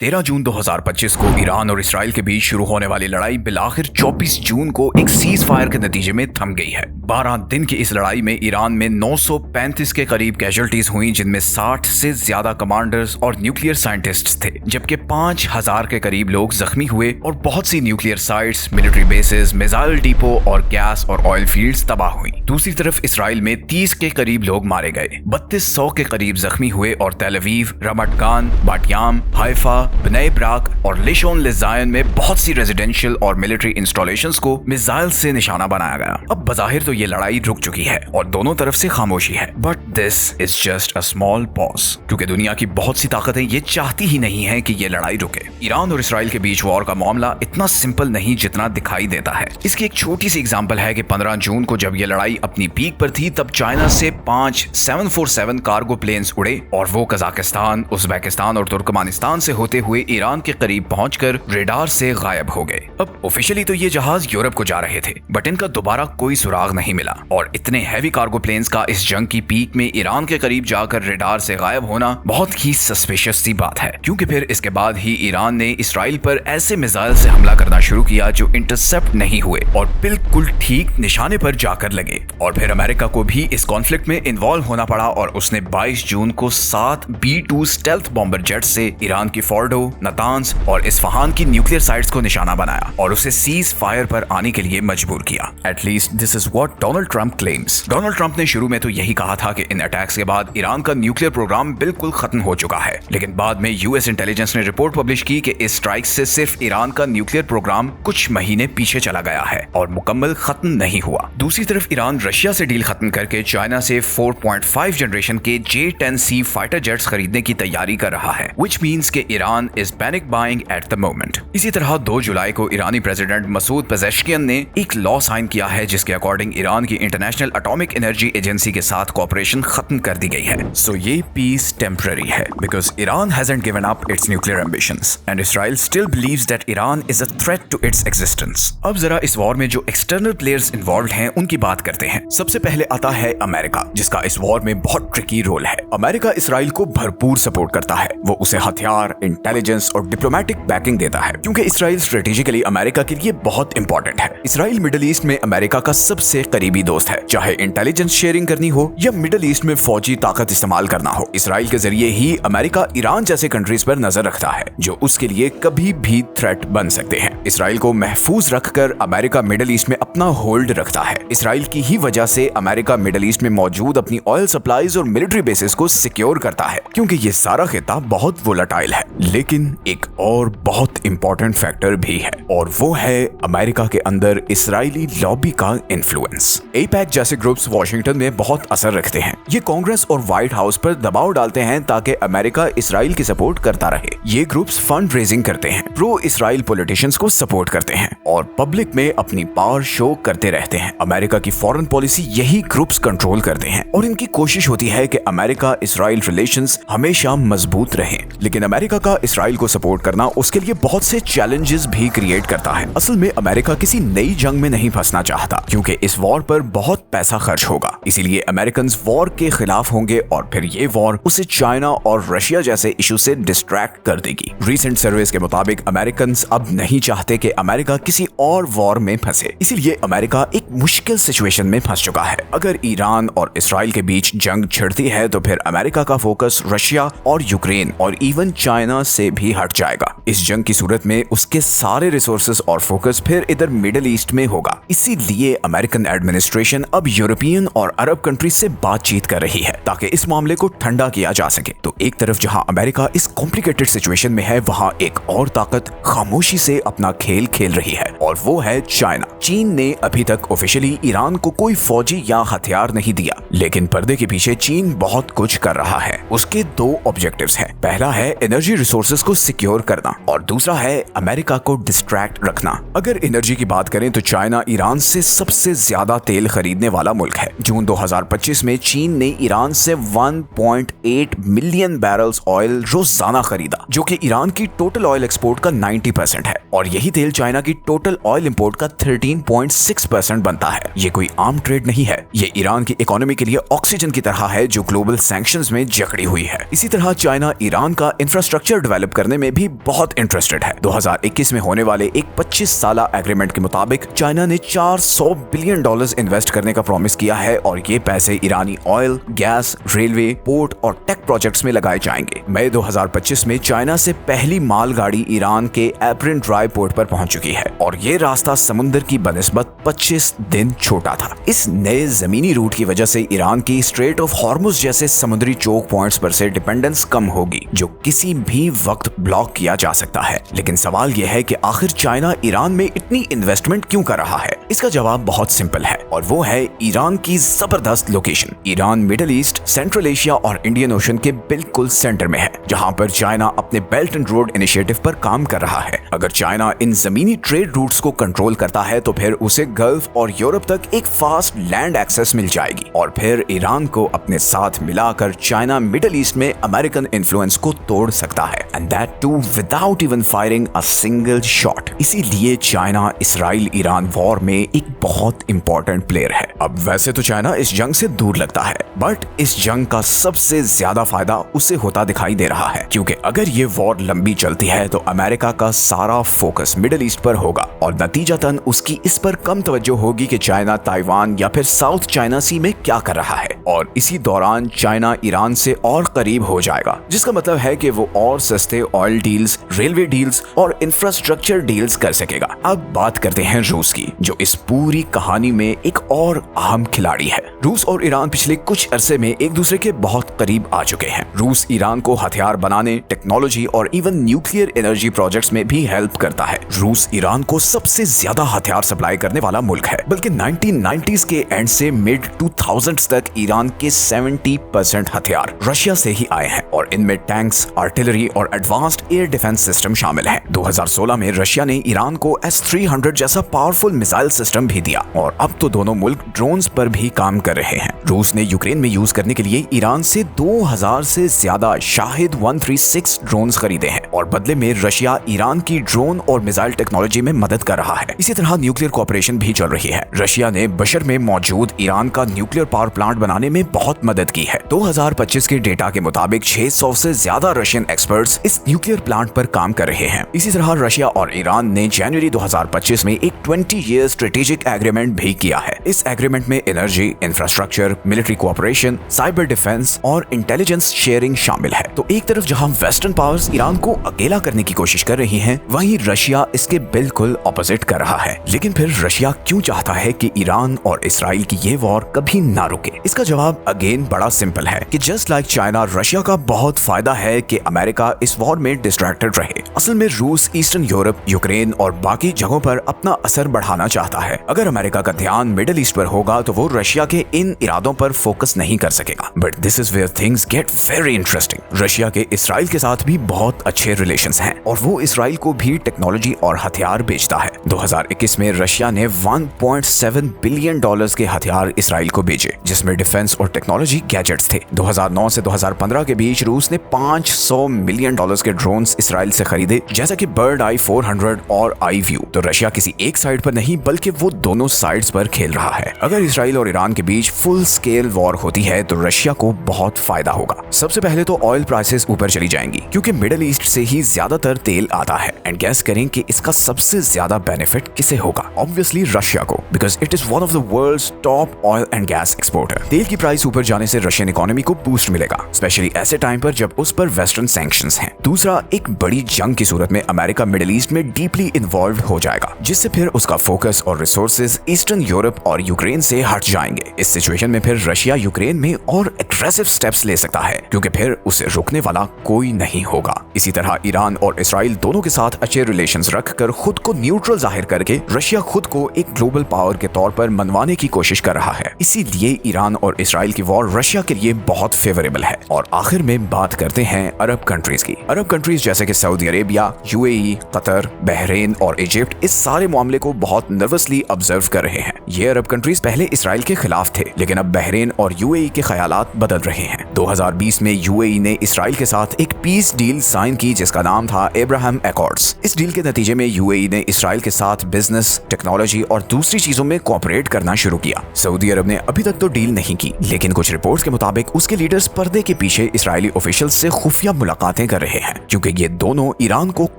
13 जून 2025 को ईरान और इसराइल के बीच शुरू होने वाली लड़ाई बिलाखिर 24 जून को एक सीज फायर के नतीजे में थम गई है। 12 दिन की इस लड़ाई में ईरान में 935 के करीब कैजुअल्टीज हुई, जिनमें 60 से ज्यादा कमांडर्स और न्यूक्लियर साइंटिस्ट्स थे, जबकि 5000 के करीब लोग जख्मी हुए और बहुत सी nuclear sites, military bases, missile depot और गैस और ऑयल फील्ड्स तबाह हुई। दूसरी तरफ इसराइल में 30 के करीब लोग मारे गए, 3200 के करीब जख्मी हुए और तेल अवीव, रमत गान, बाटियाम, हाइफा, बनै ब्राक और लिशोन लिजायन में बहुत सी रेजिडेंशियल और मिलिट्री इंस्टॉलेशंस को मिसाइल से निशाना बनाया गया। अब बज़ाहिर तो ये लड़ाई रुक चुकी है और दोनों तरफ से खामोशी है, but this is just a small pause, क्योंकि दुनिया की बहुत सी ताकतें ये चाहती ही नहीं है कि ये लड़ाई रुके। ईरान और इसराइल के बीच वॉर का मामला इतना सिंपल नहीं जितना दिखाई देता है। इसकी एक छोटी सी एग्जांपल है कि 15 जून को जब ये लड़ाई अपनी पीक पर थी, तब चाइना से 5 747 कार्गो प्लेन्स उड़े और वो कजाकिस्तान, उज्बेकिस्तान और तुर्कमेनिस्तान से होते हुए ईरान के करीब पहुंचकर रेडार से गायब हो गए। अब ऑफिशियली तो ये जहाज यूरोप को जा रहे थे, बट इनका दोबारा कोई सुराग नहीं मिला और इतने हैवी कार्गो प्लेन्स का इस जंग की पीक में ईरान के करीब जाकर रेडार से गायब होना बहुत ही सस्पिशियस सी बात है, क्योंकि फिर इसके बाद ही ईरान ने इसराइल पर ऐसे मिसाइल से हमला करना शुरू किया जो इंटरसेप्ट नहीं हुए और बिल्कुल ठीक निशाने पर जाकर लगे। और फिर अमेरिका को भी इस कॉन्फ्लिक्ट में इन्वॉल्व होना पड़ा और उसने 22 जून को 7 B-2 स्टेल्थ बॉम्बर जेट से ईरान की फोर्डो, नतांज और इस्फहान की न्यूक्लियर साइट्स को निशाना बनाया और उसे सीज फायर पर आने के लिए मजबूर किया। At least this is what Donald Trump claims. Donald Trump ने शुरू में तो यही कहा था कि इन अटैक्स के बाद ईरान का न्यूक्लियर प्रोग्राम बिल्कुल खत्म हो चुका है, लेकिन बाद में यूएस इंटेलिजेंस ने रिपोर्ट पब्लिश की कि इस स्ट्राइक से सिर्फ ईरान का न्यूक्लियर प्रोग्राम कुछ महीने पीछे चला गया है और मुकम्मल खत्म नहीं हुआ। दूसरी तरफ ईरान रशिया से डील खत्म करके चाइना से 4.5 जनरेशन के J-10C फाइटर जेट्स खरीदने की तैयारी कर रहा है, which means कि Iran is panic buying at the moment। इसी तरह 2 जुलाई को ईरानी प्रेसिडेंट मसूद पेजेश्कियन ने एक लॉ साइन किया है जिसके अकॉर्डिंग ईरान की इंटरनेशनल एटॉमिक एनर्जी एजेंसी के साथ कोऑपरेशन खत्म कर दी गई है। सो ये पीस टेम्पररी है because Iran hasn't given up its nuclear ambitions and Israel still believes that Iran is a threat to its existence। अब जरा इस वॉर में जो एक्सटर्नल प्लेयर्स इन्वॉल्व हैं उनकी बात करते हैं। सबसे पहले आता है अमेरिका, जिसका इस वॉर में बहुत ट्रिकी रोल है। अमेरिका इसराइल को भरपूर सपोर्ट करता है, वो उसे हथियार, इंटेलिजेंस और डिप्लोमेटिक बैकिंग देता है, क्योंकि इसराइल स्ट्रेटेजिकली अमेरिका के लिए बहुत इंपॉर्टेंट है। इसराइल मिडिल ईस्ट में अमेरिका का सबसे करीबी दोस्त है, चाहे इंटेलिजेंस शेयरिंग करनी हो या मिडिल ईस्ट में फौजी ताकत इस्तेमाल करना हो। इसराइल के जरिए ही अमेरिका ईरान जैसे कंट्रीज पर नजर रखता है जो उसके लिए कभी भी थ्रेट बन सकते हैं। इसराइल को महफूज रखकर अमेरिका मिडिल ईस्ट में अपना होल्ड रखता है। इसराइल की ही वजह से अमेरिका मिडिल ईस्ट में मौजूद अपनी ऑयल सप्लाईज और मिलिट्री बेसिस को सिक्योर करता है, क्योंकि ये सारा खिता बहुत वोलेटाइल है। लेकिन एक और बहुत इंपॉर्टेंट फैक्टर भी है और वो है अमेरिका के अंदर इसराइली लॉबी का इन्फ्लुएंस। एपैक जैसे ग्रुप्स वॉशिंगटन में बहुत असर रखते हैं। ये कांग्रेस और व्हाइट हाउस पर दबाव डालते हैं ताकि अमेरिका इसराइल की सपोर्ट करता रहे। ये ग्रुप्स फंड रेजिंग करते हैं, प्रो इसराइल पॉलिटिशियंस को सपोर्ट करते हैं और पब्लिक में अपनी पावर शो करते रहते हैं। अमेरिका की फॉरेन पॉलिसी यही ग्रुप्स कंट्रोल करते हैं और इनकी कोशिश होती है कि अमेरिका इसराइल रिलेशंस हमेशा मजबूत रहें। लेकिन अमेरिका का इसराइल को सपोर्ट करना उसके लिए बहुत से चैलेंजेस भी क्रिएट करता है। असल में अमेरिका किसी नई जंग में नहीं फंसना चाहता, क्योंकि इस वॉर पर बहुत पैसा खर्च होगा। इसीलिए अमेरिकन वॉर के खिलाफ होंगे और फिर ये वॉर उसे चाइना और रशिया जैसे इशू से डिस्ट्रैक्ट कर देगी। रीसेंट सर्वेस के मुताबिक अमेरिकन अब नहीं चाहते कि अमेरिका किसी और वॉर में फंसे, इसीलिए अमेरिका एक मुश्किल सिचुएशन में फंस चुका है। अगर ईरान और इसराइल के बीच जंग छिड़ती है तो फिर अमेरिका का फोकस रशिया और यूक्रेन और इवन चाइना से भी हट जाएगा। इस जंग की सूरत में उसके सारे रिसोर्सेस और फोकस फिर इधर मिडिल ईस्ट में होगा। इसीलिए अमेरिकन एडमिनिस्ट्रेशन अब यूरोपियन और अरब कंट्रीज से बातचीत कर रही है ताकि इस मामले को ठंडा किया जा सके। तो एक तरफ जहां अमेरिका इस कॉम्प्लिकेटेड सिचुएशन में है, वहां एक और ताकत खामोशी से अपना खेल खेल रही है और वो है चाइना। चीन ने अभी तक ऑफिशियली ईरान को कोई फौजी या हथियार नहीं दिया, लेकिन पर्दे के पीछे चीन बहुत कुछ कर रहा है। उसके 2 ऑब्जेक्टिव्स हैं। पहला है एनर्जी रिसोर्सेज को सिक्योर करना और दूसरा है अमेरिका को डिस्ट्रैक्ट रखना। अगर एनर्जी की बात करें तो चाइना ईरान से सबसे ज्यादा तेल खरीदने वाला मुल्क है। जून 2025 में चीन ने ईरान से 1.8 मिलियन बैरल्स ऑयल रोजाना खरीदा, जो कि ईरान की टोटल ऑयल एक्सपोर्ट का 90% है। और यही तेल चाइना की टोटल ऑयल इंपोर्ट का 13.6% बनता है। ये कोई आम ट्रेड नहीं है, ये ईरान की इकोनॉमी के लिए ऑक्सीजन की तरह है जो ग्लोबल सैंक्शंस में जकड़ी हुई है। इसी तरह चाइना ईरान का इंफ्रास्ट्रक्चर डेवलप करने में भी बहुत इंटरेस्टेड है। 2021 में होने वाले एक 25 साल एग्रीमेंट के मुताबिक चाइना ने $400 बिलियन इन्वेस्ट करने का प्रॉमिस किया है और ये पैसे ईरानी ऑयल, गैस, रेलवे, पोर्ट और टेक प्रोजेक्ट्स में लगाए जाएंगे। मई 2025 में चाइना से पहली मालगाड़ी ईरान के एप्रिन ड्राई पोर्ट पर पहुंच चुकी है और ये रास्ता समुद्र की बनिस्बत 25 दिन छोटा था। इस नए जमीनी रूट की वजह से ईरान की स्ट्रेट ऑफ हॉर्मुज जैसे समुद्री चोक पॉइंट्स पर से डिपेंडेंस कम होगी जो किसी भी वक्त ब्लॉक किया जा सकता है। लेकिन सवाल यह है कि आखिर चाइना ईरान में इतनी इन्वेस्टमेंट क्यों कर रहा है? इसका जवाब बहुत सिंपल है और वो है ईरान की जबरदस्त location. Iran middle east, central Asia और इंडियन ओशन के बिल्कुल सेंटर में है, जहां पर चाइना अपने बेल्ट एंड रोड इनिशिएटिव पर काम कर रहा है। अगर चाइना इन जमीनी ट्रेड रूट्स को कंट्रोल करता है तो फिर उसे गल्फ और यूरोप तक एक फास्ट लैंड एक्सेस मिल जाएगी और फिर ईरान को अपने साथ मिलाकर चाइना मिडिल ईस्ट में अमेरिकन इन्फ्लुएंस को तोड़ सकता है, and that too without even firing a single shot. इसीलिए चाइना इसराइल ईरान वॉर में एक बहुत इंपॉर्टेंट प्लेयर है। अब वैसे तो चाइना इस जंग से दूर लगता है, बट इस जंग का सबसे ज्यादा फायदा उसे होता दिखाई दे रहा है, क्योंकि अगर ये वॉर लंबी चलती है तो अमेरिका का सारा फोकस मिडिल ईस्ट पर होगा और नतीजतन उसकी इस पर कम तवज्जो होगी कि चाइना ताइवान या फिर साउथ चाइना सी में क्या कर रहा है, और इसी दौरान चाइना ईरान से और करीब हो जाएगा, जिसका मतलब है कि वो और सस्ते ऑयल डील्स, रेलवे डील्स और इंफ्रास्ट्रक्चर डील्स कर सकेगा। अब बात करते हैं रूस की, जो इस पूरी कहानी में एक और अहम खिलाड़ी है। रूस और ईरान पिछले कुछ अरसे में एक दूसरे के बहुत करीब आ चुके हैं। रूस ईरान को हथियार बनाने, टेक्नोलॉजी और इवन न्यूक्लियर एनर्जी प्रोजेक्ट्स में भी हेल्प करता है। रूस ईरान को सबसे ज्यादा हथियार सप्लाई करने वाला मुल्क है, बल्कि 1990s के एंड से मिड 2000s तक ईरान के 70% हथियार रशिया से ही आए हैं और इनमें टैंक्स, आर्टिलरी और एडवांस्ड एयर डिफेंस सिस्टम शामिल हैं। 2016 में रशिया ने ईरान को S-300 जैसा पावरफुल मिसाइल सिस्टम भी दिया और अब तो दोनों मुल्क ड्रोन्स पर भी काम कर रहे हैं। रूस ने यूक्रेन में यूज करने के लिए ईरान से 2000 से ज्यादा शाहिद 136 ड्रोन्स खरीदे हैं और बदले में रशिया ईरान की ड्रोन और मिसाइल टेक्नोलॉजी में मदद कर रहा है। इसी तरह न्यूक्लियर कोऑपरेशन भी चल रही है। रशिया ने बशर में मौजूद ईरान का न्यूक्लियर पावर प्लांट बनाने में बहुत मदद की है। 2025 के डेटा के मुताबिक 600 से ज्यादा रशियन एक्सपर्ट्स इस न्यूक्लियर प्लांट पर काम कर रहे हैं। इसी तरह रशिया और ईरान ने जनवरी 2025 में एक 20 ईयर स्ट्रेटेजिक एग्रीमेंट भी किया है। इस एग्रीमेंट में energy, infrastructure, military cooperation, cyber defence और इंटेलिजेंस शेयरिंग शामिल है। तो एक तरफ जहां वेस्टर्न पावर्स ईरान को अकेला करने की कोशिश कर रही हैं, वहीं रशिया इसके बिल्कुल ऑपोजिट कर रहा है। लेकिन फिर रशिया क्यों चाहता है कि ईरान और इसराइल की ये वॉर कभी ना रुके? इसका जवाब अगेन बड़ा सिंपल है कि जस्ट लाइक चाइना, रशिया का बहुत फायदा है कि अमेरिका इस वॉर में डिस्ट्रैक्टेड रहे। असल में रूस ईस्टर्न यूरोप, यूक्रेन और बाकी जगहों पर अपना असर बढ़ाना चाहता है। अगर अमेरिका का ध्यान मिडिल ईस्ट पर होगा तो वो रशिया के इन इरादों पर फोकस नहीं कर सकेगा। But this is where things get very interesting. Russia के इसराइल के साथ भी बहुत अच्छे रिलेशंस हैं और वो इसराइल को भी टेक्नोलॉजी और हथियार बेचता है। 2021 में रशिया ने $1.7 बिलियन के हथियार इसराइल को भेजे, जिसमें डिफेंस और टेक्नोलॉजी गैजेट्स थे। 2009 से 2015 के बीच रूस ने $500 मिलियन के ड्रोन्स इसराइल से खरीदे, जैसा कि बर्ड आई 400 और आई व्यू। तो रशिया किसी एक साइड पर नहीं बल्कि वो दोनों साइड्स पर खेल रहा है। अगर इसराइल और ईरान के बीच फुल स्केल वॉर होती है तो रशिया को बहुत फायदा होगा। सबसे पहले तो ऑयल प्राइसेस ऊपर चली जाएंगी, क्योंकि मिडिल ईस्ट से ही ज्यादातर तेल आता है। एंड गैस करें कि इसका सबसे ज्यादा बेनिफिट किसे होगा? ऑब्वियसली रशिया को, because it is one of the world's top oil and gas exporter. तेल की प्राइस ऊपर जाने से रशियन इकोनॉमी को बूस्ट मिलेगा, स्पेशली ऐसे टाइम पर जब उस पर वेस्टर्न सैंक्शंस हैं। दूसरा, एक बड़ी जंग की सूरत में अमेरिका मिडिल ईस्ट में डीपली इन्वॉल्व हो जाएगा, जिससे फिर उसका फोकस और रिसोर्सेज ईस्टर्न यूरोप और यूक्रेन से हट जाएंगे। इस सिचुएशन में फिर रशिया यूक्रेन में और एग्रेसिव स्टेप्स ले सकता है, क्योंकि फिर उसे रुकने वाला कोई नहीं होगा। इसी तरह ईरान और इसराइल दोनों के साथ अच्छे रिलेशंस रखकर खुद को न्यूट्रल जाहिर करके रशिया खुद को एक ग्लोबल पावर के तौर पर मनवाने की कोशिश कर रहा है। इसीलिए ईरान और इसराइल की वॉर रशिया के लिए बहुत फेवरेबल है। और आखिर में बात करते हैं अरब कंट्रीज की। अरब कंट्रीज जैसे कि Saudi Arabia, UAE, Qatar, Bahrain और इजिप्ट इस सारे मामले को बहुत नर्वसली ऑब्जर्व कर रहे हैं। ये अरब कंट्रीज पहले इसराइल के खिलाफ थे, लेकिन अब बहरीन और यूएई के ख्यालात बदल रहे हैं। 2020 में यूएई ने इसराइल के साथ एक पीस डील साइन की जिसका नाम था अब्राहम एकॉर्ड्स। इस डील के नतीजे में यूएई ने इसराइल के साथ बिजनेस, टेक्नोलॉजी और दूसरी चीजों में कोऑपरेट करना शुरू किया। सऊदी अरब ने अभी तक तो डील नहीं की, लेकिन कुछ रिपोर्ट्स के मुताबिक उसके लीडर्स पर्दे के पीछे इसराइली ऑफिशियल्स से खुफिया मुलाकातें कर रहे हैं, क्योंकि ये दोनों ईरान को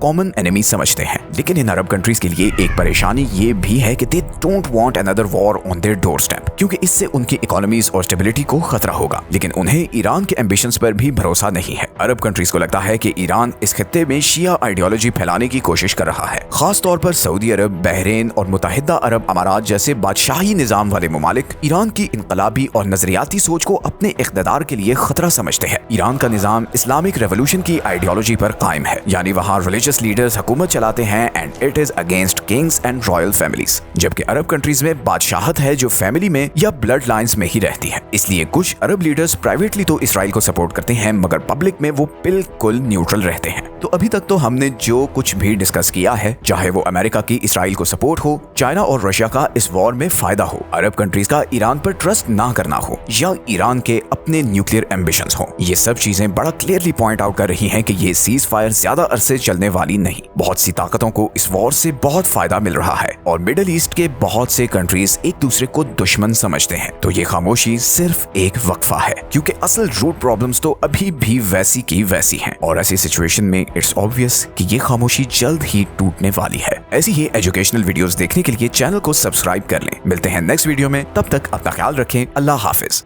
कॉमन एनिमी समझते हैं। लेकिन इन अरब कंट्रीज के लिए एक परेशानी ये भी है कि they don't want another war on their doorstep, क्योंकि इससे उनकी इकोनॉमीज और स्टेबिलिटी को खतरा होगा। लेकिन उन्हें ईरान के एम्बिशंस पर भी भरोसा नहीं है। अरब कंट्रीज को लगता है कि ईरान इस खित्ते में शिया आइडियोलॉजी फैलाने की कोशिश कर रहा है। खास तौर पर सऊदी अरब, बहरीन और मुत्तहिदा अरब अमारात जैसे बादशाही निजाम वाले ममालिक ईरान की इनकलाबी और नजरियाती सोच को अपने इख्तिदार के लिए खतरा समझते हैं। ईरान का निजाम इस्लामिक रेवोल्यूशन की आइडियोलॉजी पर कायम है, यानी वहाँ रिलीजियस लीडर्स हुकूमत चलाते हैं and it is against Kings and royal families, जबकि अरब कंट्रीज में बादशाहत है जो फैमिली में या ब्लड लाइन्स में ही रहती है। इसलिए कुछ अरब लीडर्स प्राइवेटली तो इसराइल को सपोर्ट करते हैं, मगर पब्लिक में वो बिल्कुल न्यूट्रल रहते हैं। तो अभी तक तो हमने जो कुछ भी डिस्कस किया है, चाहे वो अमेरिका की इसराइल को सपोर्ट हो, चाइना और रशिया का इस वॉर में फायदा हो, अरब कंट्रीज का ईरान पर ट्रस्ट ना करना हो, या ईरान के अपने न्यूक्लियर एम्बिशंस हो, ये सब चीजें बड़ा क्लियरली पॉइंट आउट कर रही हैं कि ये सीज फायर ज्यादा अरसे चलने वाली नहीं। बहुत सी ताकतों को इस वॉर से बहुत फायदा मिल रहा है और मिडिल ईस्ट के बहुत से कंट्रीज एक दूसरे को दुश्मन समझते हैं। तो ये खामोशी सिर्फ एक वक्फा है, क्योंकि असल रूट प्रॉब्लम्स तो अभी भी वैसी की वैसी हैं, और ऐसी सिचुएशन में इट्स ऑब्वियस कि ये खामोशी जल्द ही टूटने वाली है। ऐसी ही एजुकेशनल वीडियोस देखने के लिए चैनल को सब्सक्राइब कर लें। मिलते हैं नेक्स्ट वीडियो में, तब तक अपना ख्याल रखें। अल्लाह हाफिज।